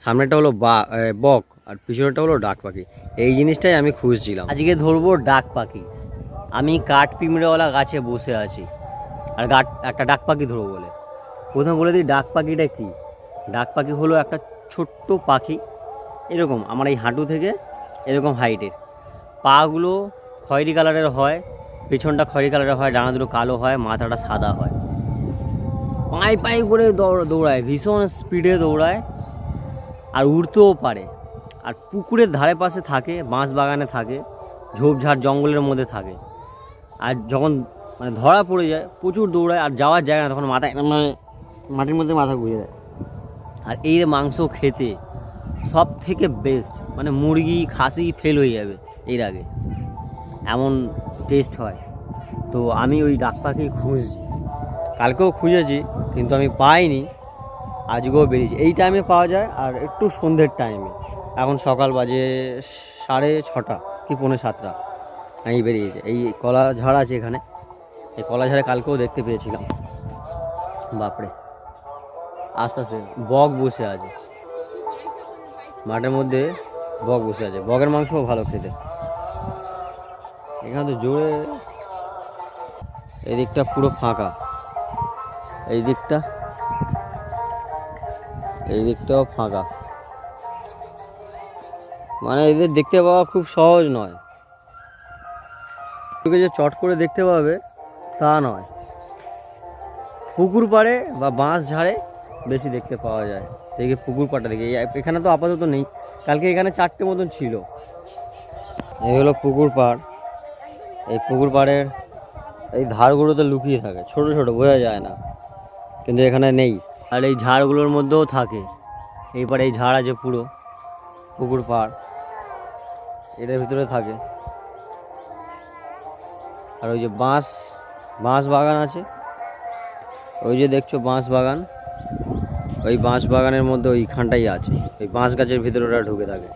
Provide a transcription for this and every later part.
সামনেটা হলো বক আর পিছনেটা হলো ডাক পাখি। এই জিনিসটাই আমি খুঁজছিলাম। আজকে ধরবো ডাক পাখি। আমি কাঠ পিঁমড়েওয়ালা গাছে বসে আছি আর একটা ডাক পাখি ধরবো বলে। প্রথমে বলে দিই ডাক পাখিটা কি। ডাক পাখি হলো একটা ছোট্ট পাখি, এরকম আমার এই হাঁটু থেকে এরকম হাইটের। পাগুলো খয়েরি কালারের হয়, পেছনটা খয়েরি কালারের হয়, ডানা দুটো কালো হয়, মাথাটা সাদা হয়। পায়ে পায়ে করে দৌড়ায়, ভীষণ স্পিডে দৌড়ায় আর উড়তেও পারে। আর পুকুরের ধারে পাশে থাকে, বাঁশ বাগানে থাকে, ঝোপঝাড় জঙ্গলের মধ্যে থাকে। আর যখন মানে ধরা পড়ে যায় প্রচুর দৌড়ায় আর যাওয়ার জায়গা না, তখন মাথায় মানে মাটির মধ্যে মাথা গুঁজে দেয়। আর এই মাংস খেতে সব থেকে বেস্ট, মানে মুরগি খাসি ফেল হয়ে যাবে এর আগে, এমন টেস্ট হয়। তো আমি ওই ডাক পাখি খুঁজছি, কালকেও খুঁজেছি কিন্তু আমি পাইনি, আজকেও বেরিয়েছি। এই টাইমে পাওয়া যায় আর একটু সন্ধ্যের টাইমে। এখন সকাল বাজে 6:30 কি 6:45 আমি বেরিয়েছি। এই কলা ঝাড় আছে এখানে, এই কলা ঝাড়ে কালকেও দেখতে পেয়েছিলাম। বাপরে, আস্তে আস্তে বক বসে আছে মাঠের মধ্যে, বক বসে আছে। বকের মাংসও ভালো খেতে। এখানে তো জোরে, এদিকটা পুরো ফাঁকা, এই দিকটাও ফাঁকা, মানে এদের দেখতে পাওয়া খুব সহজ নয়। তোকে যে চট করে দেখতে পাবে তা নয়, পুকুর পাড়ে বা বাঁশ ঝাড়ে বেশি দেখতে পাওয়া যায়। দেখে পুকুর পাড়টা দেখে, এখানে তো আপাতত নেই, কালকে এখানে 4টে মতন ছিল। এই হলো পুকুর পাড়। এই পুকুর পাড়ের এই ধারগুলোতে লুকিয়ে থাকে, ছোট ছোট বোঝা যায় না, কিন্তু এখানে নেই। আর এই ঝাড়গুলোর মধ্যেও থাকে। এইবার এই ঝাড় আছে পুরো পুকুর পাড়, এটার ভিতরে থাকে। আর ওই যে বাঁশ বাগান আছে, ওই যে দেখছো বাঁশ বাগান, ওই বাঁশ বাগানের মধ্যে ওইখানটাই আছে। ওই বাঁশ গাছের ভিতরে ওরা ঢুকে থাকে,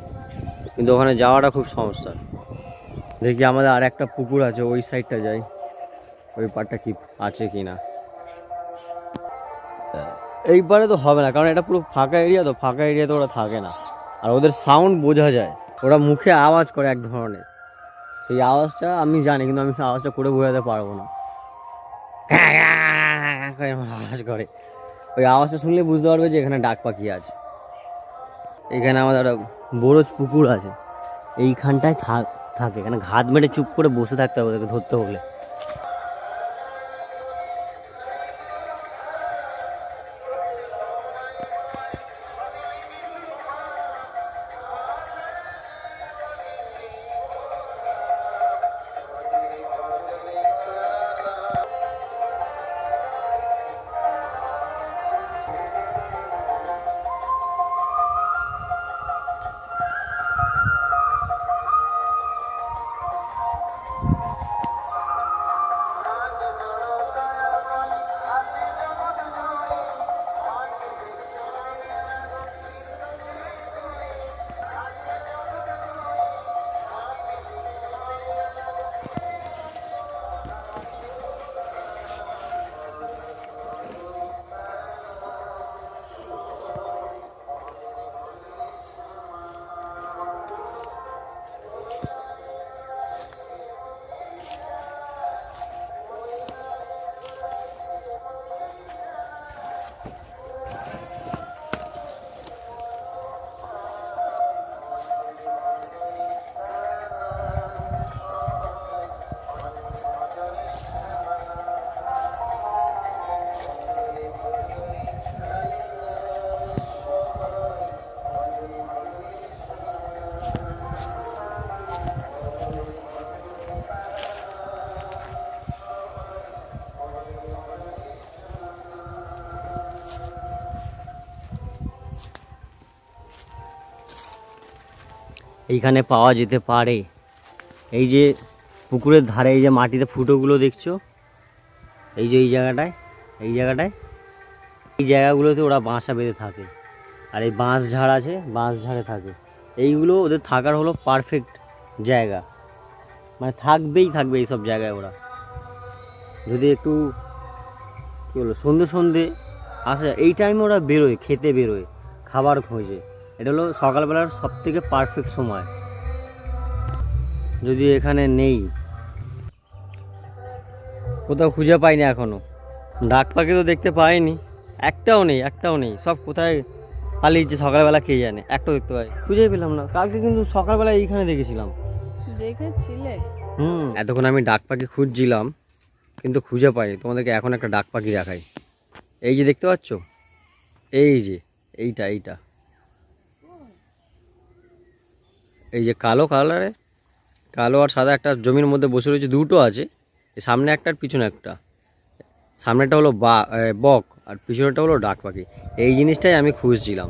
কিন্তু ওখানে যাওয়াটা খুব সমস্যা। দেখি আমাদের আর একটা পুকুর আছে, ওই সাইডটা যাই, ওই পাড়টা কি আছে কি না। এই পারে তো হবে না, কারণ এটা পুরো ফাঁকা এরিয়া, তো ফাঁকা এরিয়াতে ওরা থাকে না। আর ওদের সাউন্ড বোঝা যায়, ওরা মুখে আওয়াজ করে এক ধরনের, সেই আওয়াজটা আমি জানি কিন্তু আমি সেই আওয়াজটা করে বোঝাতে পারবো না। আওয়াজ করে, ওই আওয়াজটা শুনলে বুঝতে পারবে যে এখানে ডাক পাখি আছে। এখানে আমাদের একটা বড় পুকুর আছে, এইখানটায় থাকে। এখানে ঘাত মেরে চুপ করে বসে থাকতে হবে ওদেরকে ধরতে হলে। এইখানে পাওয়া যেতে পারে। এই যে পুকুরের ধারে এই যে মাটিতে ফুটোগুলো দেখছো, এই যে এই জায়গাগুলোতে ওরা বাসা বেঁধে থাকে। আর এই বাঁশ ঝাড় আছে, বাঁশ ঝাড়ে থাকে। এইগুলো ওদের থাকার হলো পারফেক্ট জায়গা, মানে থাকবে এইসব জায়গায় ওরা। যদি একটু কী বলবো সন্ধে আসে, এই টাইমে ওরা বেরোয়, খেতে বেরোয়, খাবার খোঁজে। এটা হলো সকালবেলার সব থেকে পারফেক্ট সময়। যদি এখানে নেই, কোথাও খুঁজে পাইনি এখনো। ডাক পাখি তো দেখতে পাইনি, একটাও নেই, সব কোথায় পালিয়েছে সকালবেলা কে জানে, একটাও দেখতে পাই, খুঁজেই পেলাম না। কালকে কিন্তু সকালবেলা এইখানে দেখেছিলাম। দেখেছিলে? এতক্ষণ আমি ডাক পাখি খুঁজছিলাম কিন্তু খুঁজে পাইনি। তোমাদেরকে এখন একটা ডাক পাখি দেখাই। এই যে দেখতে পাচ্ছ, এই যে এইটা এই যে কালো কালারে, কালো আর সাদা একটা জমির মধ্যে বসে রয়েছে, দুটো আছে, সামনে একটা আর পিছনে একটা। সামনেটা হলো বক আর পিছনেটা হলো ডাক পাখি। এই জিনিসটাই আমি খুঁজছিলাম।